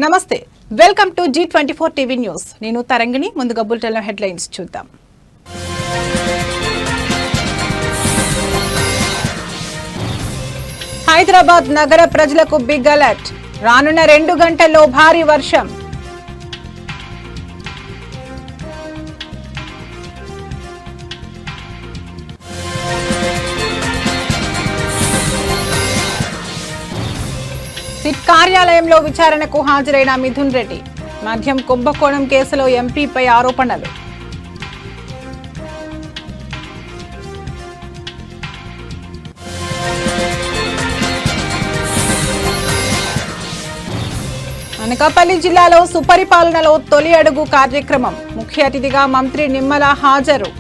నమస్తే, welcome to G24 TV news. నేను తరంగిణి. ముందుగా బులెటిన్ హెడ్లైన్స్ చూద్దాం. హైదరాబాద్ నగర ప్రజలకు బిగ్ అలర్ట్. రానున్న 2 గంటల్లో భారీ వర్షం. సిట్ కార్యాలయంలో విచారణకు హాజరైన మిథున్ రెడ్డి. మద్యం కుంభకోణం కేసులో ఎంపీపై ఆరోపణలు. అనకాపల్లి జిల్లాలో సుపరిపాలనలో తొలి అడుగు కార్యక్రమం. ముఖ్య అతిథిగా మంత్రి నిమ్మల హాజరు.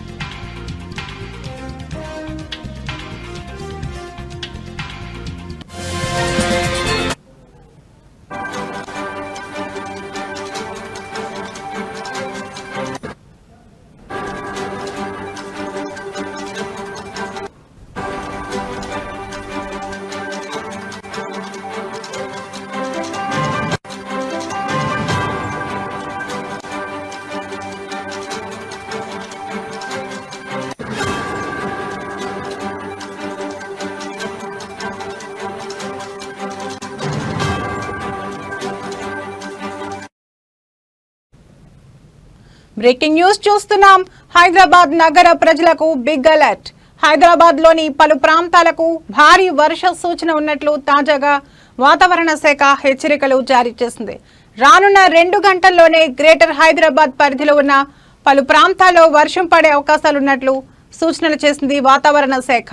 బ్రేకింగ్ న్యూస్ చూస్తున్నాం. హైదరాబాద్ నగర ప్రజలకు బిగ్ అలర్ట్. హైదరాబాద్ లోని పలు ప్రాంతాలకు భారీ వర్ష సూచన ఉన్నట్లు తాజాగా వాతావరణ శాఖ హెచ్చరికలు జారీ చేసింది. రానున్న 2 గంటల్లోనే గ్రేటర్ హైదరాబాద్ పరిధిలో ఉన్న పలు ప్రాంతాల్లో వర్షం పడే అవకాశాలున్నట్లు సూచనలు చేసింది వాతావరణ శాఖ.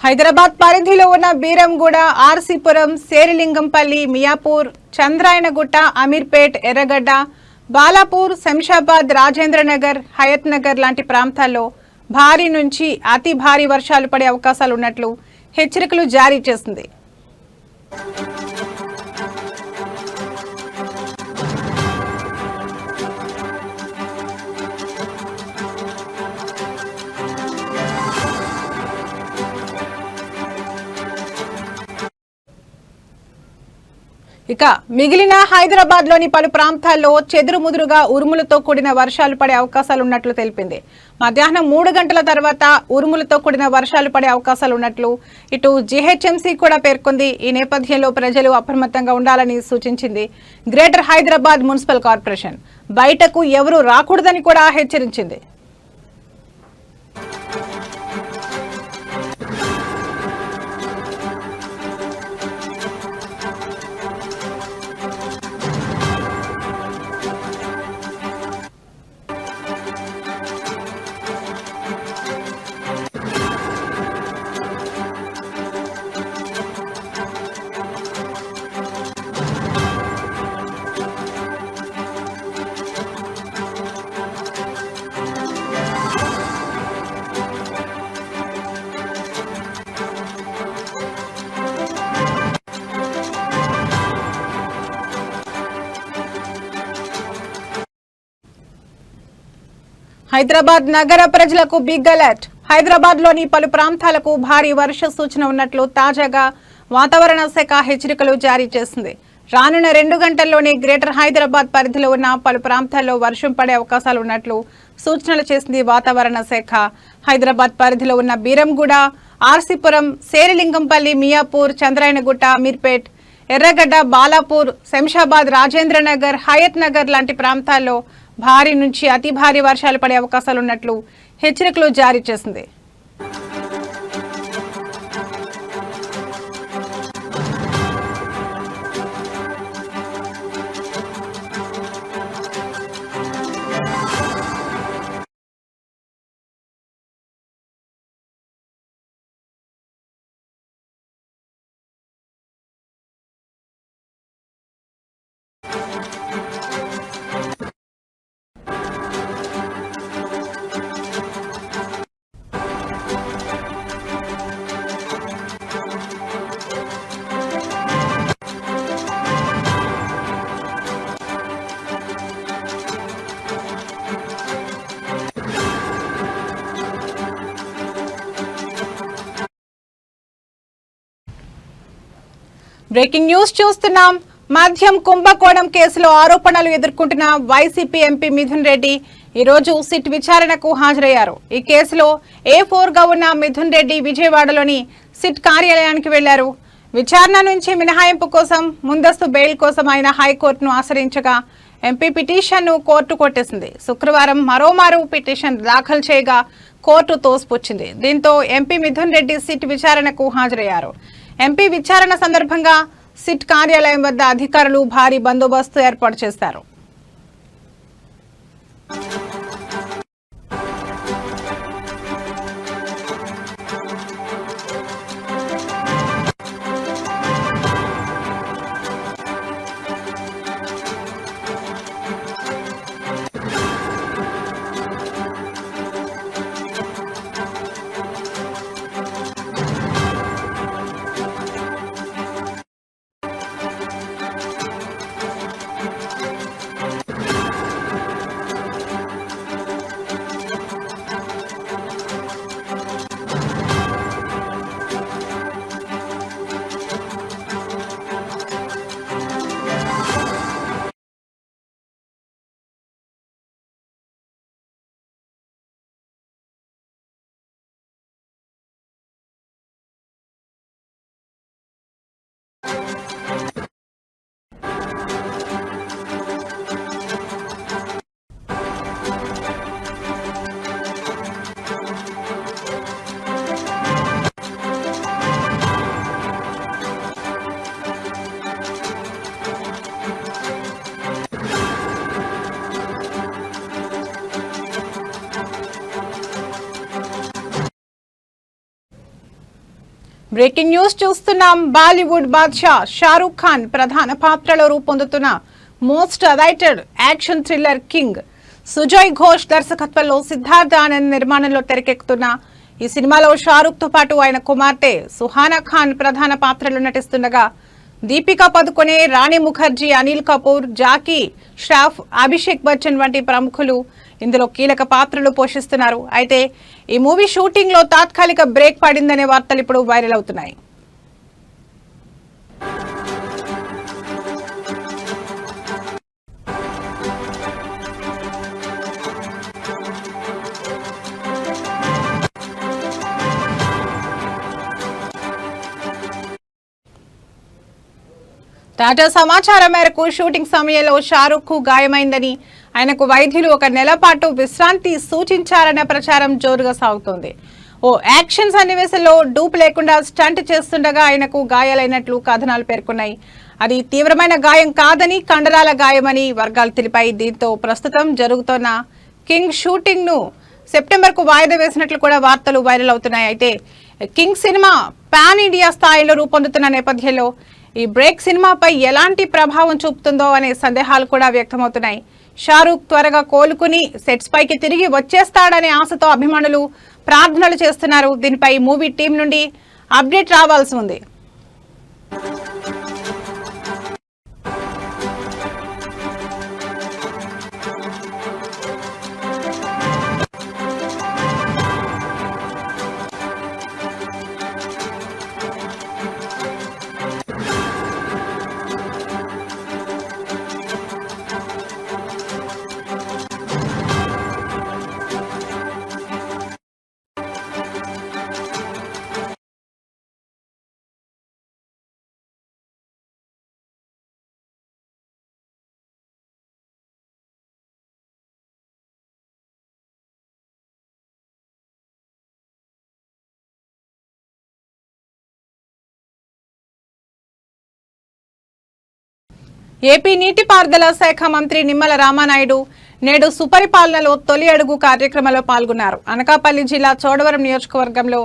హైదరాబాద్ పరిధిలో ఉన్న బీరంగూడ, ఆర్సీపురం, శేరిలింగంపల్లి, మియాపూర్, చంద్రాయనగుట్ట, అమీర్పేట్, ఎర్రగడ్డ, బాలాపూర్, శంషాబాద్, రాజేంద్రనగర్, హయత్ నగర్ లాంటి ప్రాంతాల్లో భారీ నుంచి అతి భారీ వర్షాలు పడే అవకాశాలున్నట్లు హెచ్చరికలు జారీ చేసింది. ఇక మిగిలిన హైదరాబాద్ లోని పలు ప్రాంతాల్లో చెదురుముదురుగా ఉరుములతో కూడిన వర్షాలు పడే అవకాశాలున్నట్లు తెలిపింది. మధ్యాహ్నం 3 గంటల తర్వాత ఉరుములతో కూడిన వర్షాలు పడే అవకాశాలున్నట్లు ఇటు జీహెచ్ఎంసీ కూడా పేర్కొంది. ఈ నేపథ్యంలో ప్రజలు అప్రమత్తంగా ఉండాలని సూచించింది. గ్రేటర్ హైదరాబాద్ మున్సిపల్ కార్పొరేషన్ బయటకు ఎవరూ రాకూడదని కూడా హెచ్చరించింది. హైదరాబాద్ నగర ప్రజలకు బిగ్ అలర్ట్. హైదరాబాద్ లోని పలు ప్రాంతాలకు భారీ వర్ష సూచన ఉన్నట్లు తాజాగా వాతావరణ శాఖ హెచ్చరికలు జారీ చేసింది. రానున్న 2 గంటల్లోనే గ్రేటర్ హైదరాబాద్ పరిధిలో ఉన్న పలు ప్రాంతాల్లో వర్షం పడే అవకాశాలు ఉన్నట్లు సూచనలు చేసింది వాతావరణ శాఖ. హైదరాబాద్ పరిధిలో ఉన్న బీరంగూడ, ఆర్సీపురం, శేరిలింగంపల్లి, మియాపూర్, చంద్రాయనగుట్ట, అమీర్పేట్, ఎర్రగడ్డ, బాలాపూర్, శంషాబాద్, రాజేంద్రనగర్, హయత్ నగర్ లాంటి ప్రాంతాల్లో భారీ నుంచి అతి భారీ వర్షాలు పడే అవకాశాలున్నట్లు హెచ్చరికలు జారీ చేసింది. బ్రేకింగ్ న్యూస్ చూస్తున్నాం. మద్యం కుంభకోణం కేసులో ఆరోపణలు ఎదుర్కొంటున్న వైసీపీ ఎంపీ మిథున్ రెడ్డి ఈ రోజు సిట్ విచారణకు హాజరయ్యారు. ఈ కేసులో A4 గా ఉన్న మిథున్ రెడ్డి విజయవాడలోని సిట్ కార్యాలయానికి వెళ్లారు. విచారణ నుంచి మినహాయింపు కోసం ముందస్తు బెయిల్ కోసం ఆయన హైకోర్టును ఆశ్రయించగా ఎంపీ పిటిషన్ను కోర్టు కొట్టేసింది. శుక్రవారం మరోమారు పిటిషన్ దాఖలు చేయగా కోర్టు తోసిపుచ్చింది. దీంతో ఎంపీ మిథున్ రెడ్డి సిట్ విచారణకు హాజరయ్యారు. ఎంపీ విచారణ సందర్భంగా సిట్ కార్యాలయం వద్ద అధికారులు భారీ బందోబస్తు ఏర్పాటు చేశారు. బ్రేకింగ్ న్యూస్ చూస్తున్నాం. బాలీవుడ్ బాద్షా షారూక్ ఖాన్ ప్రధాన పాత్రలో రూపొందుతున్న most awaited action thriller king Sujoy Ghosh దర్శకత్వంలో సిద్ధార్థ్ ఆనంద్ నిర్మాణంలో తెరకెక్కుతున్న ఈ సినిమాలో షారూక్ తో పాటు ఆయన కుమార్తె సుహానా ఖాన్ ప్రధాన పాత్రలో నటిస్తుండగా దీపికా పదుకొనే, రాణి ముఖర్జీ, అనిల్ కపూర్, జాకీ ష్రాఫ్, అభిషేక్ బచ్చన్ వంటి ప్రముఖులు ఇందులో కీలక పాత్రలు పోషిస్తున్నారు. అయితే ఈ మూవీ షూటింగ్ లో తాత్కాలిక బ్రేక్ పడిందనే వార్తలు ఇప్పుడు వైరల్ అవుతున్నాయి. తాజా సమాచారం మేరకు షూటింగ్ సమయంలో షారూక్ కు గాయమైందని, ఆయనకు వైద్యులు 1 నెల పాటు విశ్రాంతి సూచించారన్న ప్రచారం జోరుగా సాగుతోంది. ఓ యాక్షన్ సన్నివేశంలో డూప్ లేకుండా స్టంట్ చేస్తుండగా ఆయనకు గాయాలైనట్లు కథనాలు పేర్కొన్నాయి. అది తీవ్రమైన గాయం కాదని, కండరాల గాయమని వర్గాలు తెలిపాయి. దీంతో ప్రస్తుతం జరుగుతున్న కింగ్ షూటింగ్ ను సెప్టెంబర్ కు వాయిదా వేసినట్లు కూడా వార్తలు వైరల్ అవుతున్నాయి. అయితే కింగ్ సినిమా పాన్ ఇండియా స్థాయిలో రూపొందుతున్న నేపథ్యంలో ఈ బ్రేక్ సినిమాపై ఎలాంటి ప్రభావం చూపుతుందో అనే సందేహాలు కూడా వ్యక్తమవుతున్నాయి. షారూక్ త్వరగా కోలుకుని సెట్స్ పైకి తిరిగి వచ్చేస్తాడనే ఆశతో అభిమానులు ప్రార్థనలు చేస్తున్నారు. దీనిపై మూవీ టీం నుండి అప్డేట్ రావాల్సి ఉంది. ఏపీ నీటిపారుదల శాఖ మంత్రి నిమ్మల రామానాయుడు నేడు సుపరిపాలనలో తొలి అడుగు కార్యక్రమంలో పాల్గొన్నారు. అనకాపల్లి జిల్లా చోడవరం నియోజకవర్గంలో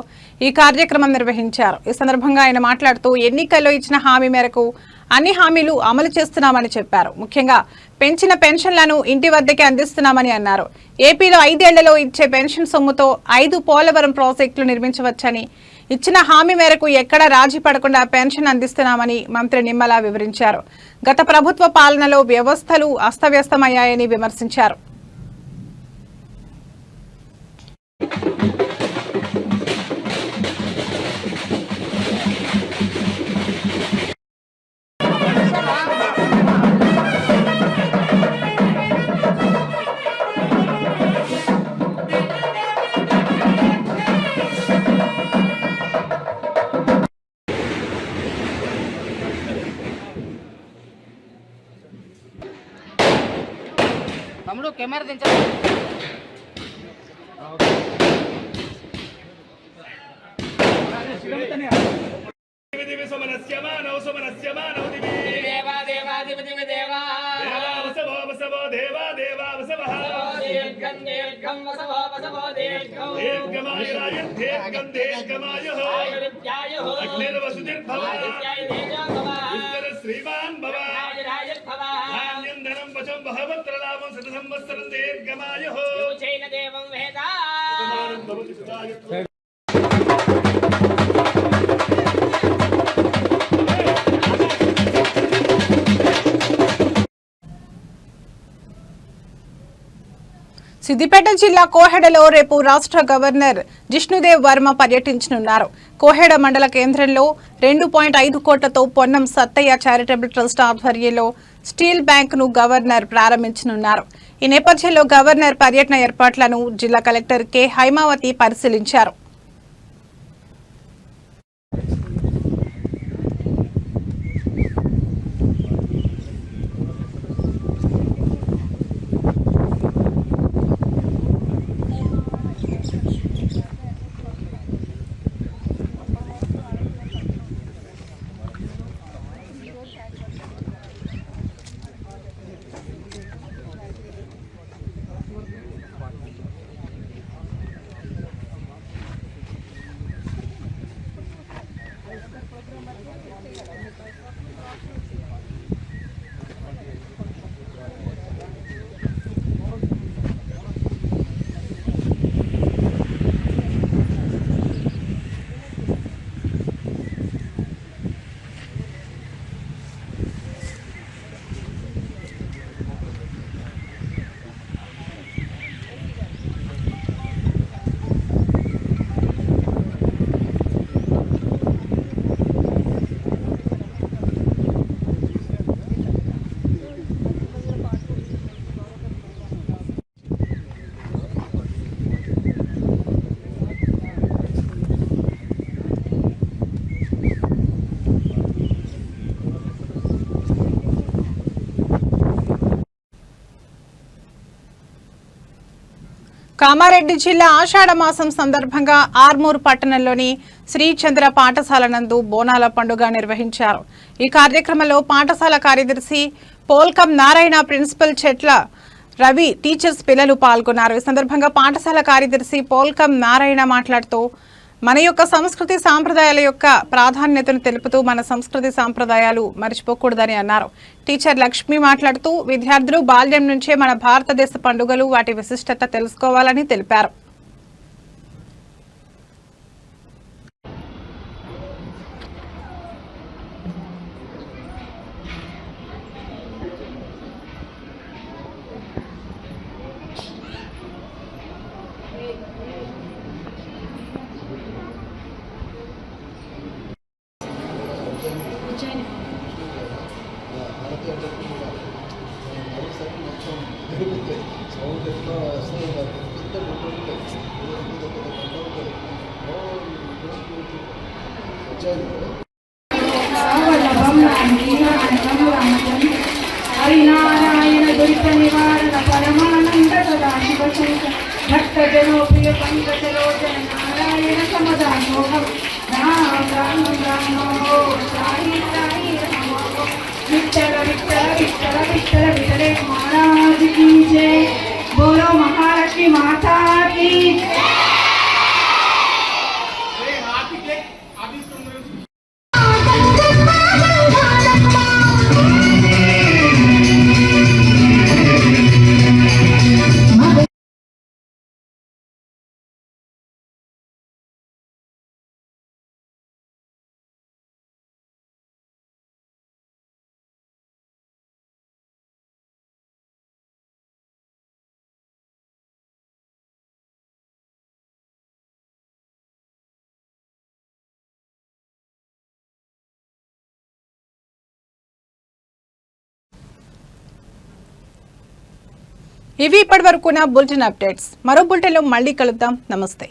ఈ కార్యక్రమం నిర్వహించారు. ఈ సందర్భంగా ఆయన మాట్లాడుతూ ఎన్నికల్లో ఇచ్చిన హామీ మేరకు అన్ని హామీలు అమలు చేస్తున్నామని చెప్పారు. ముఖ్యంగా పెంచిన పెన్షన్లను ఇంటి వద్దకే అందిస్తున్నామని అన్నారు. ఏపీలో 5 ఏళ్లలో ఇచ్చే పెన్షన్ సొమ్ముతో 5 పోలవరం ప్రాజెక్టులు నిర్మించవచ్చని, ఇచ్చిన హామీ మేరకు ఎక్కడా రాజీ పడకుండా పెన్షన్ అందిస్తున్నామని మంత్రి నిమ్మల వివరించారు. గత ప్రభుత్వ పాలనలో వ్యవస్థలు అస్తవ్యస్తమయ్యాయని విమర్శించారు. కెమెరా దించండి. श्रीमान भव धान्यं वचम बहवत्रलाभं शत संवत्सरं दीर्घमायुः जैन देवं वेदा సిద్దిపేట జిల్లా కోహెడలో రేపు రాష్ట్ర గవర్నర్ జిష్ణుదేవ్ వర్మ పర్యటించనున్నారు. కోహెడ మండల కేంద్రంలో 2.5 కోట్లతో పొన్నం సత్తయ్య చారిటబుల్ ట్రస్ట్ ఆధ్వర్యంలో స్టీల్ బ్యాంకును గవర్నర్ ప్రారంభించనున్నారు. ఈ నేపథ్యంలో గవర్నర్ పర్యటన ఏర్పాట్లను జిల్లా కలెక్టర్ కె హైమావతి పరిశీలించారు. కామారెడ్డి జిల్లా ఆషాఢ మాసం సందర్భంగా ఆర్మూర్ పట్టణంలోని శ్రీచంద్ర పాఠశాల నందు బోనాల పండుగ నిర్వహించారు. ఈ కార్యక్రమంలో పాఠశాల కార్యదర్శి పోల్కం నారాయణ, ప్రిన్సిపల్ చెట్ల రవి, టీచర్స్, పిల్లలు పాల్గొన్నారు. ఈ సందర్భంగా పాఠశాల కార్యదర్శి పోల్కం నారాయణ మాట్లాడుతూ మన యొక్క సంస్కృతి సాంప్రదాయాల యొక్క ప్రాధాన్యతను తెలుపుతూ మన సంస్కృతి సాంప్రదాయాలు మర్చిపోకూడదని అన్నారు. టీచర్ లక్ష్మి మాట్లాడుతూ విద్యార్థులు బాల్యం నుంచే మన భారతదేశ పండుగలు, వాటి విశిష్టత తెలుసుకోవాలని తెలిపారు. హరినారాయణ దురిత నివారణ పరమానంద సదాశివ శంకర భక్త జనోప్రియ పంకజలోచన నారాయణ సమదాసోహం రామ రామ రామో సాయి సాయి రామో విఠల విఠల విఠల విఠల విఠలే महाराज की जय। बोलो महालक्ष्मी माता की ఇవి ఇప్పటివరకున్న బులెటిన్ అప్డేట్స్. మరో బులెటిన్లో మళ్ళీ కలుద్దాం. నమస్తే.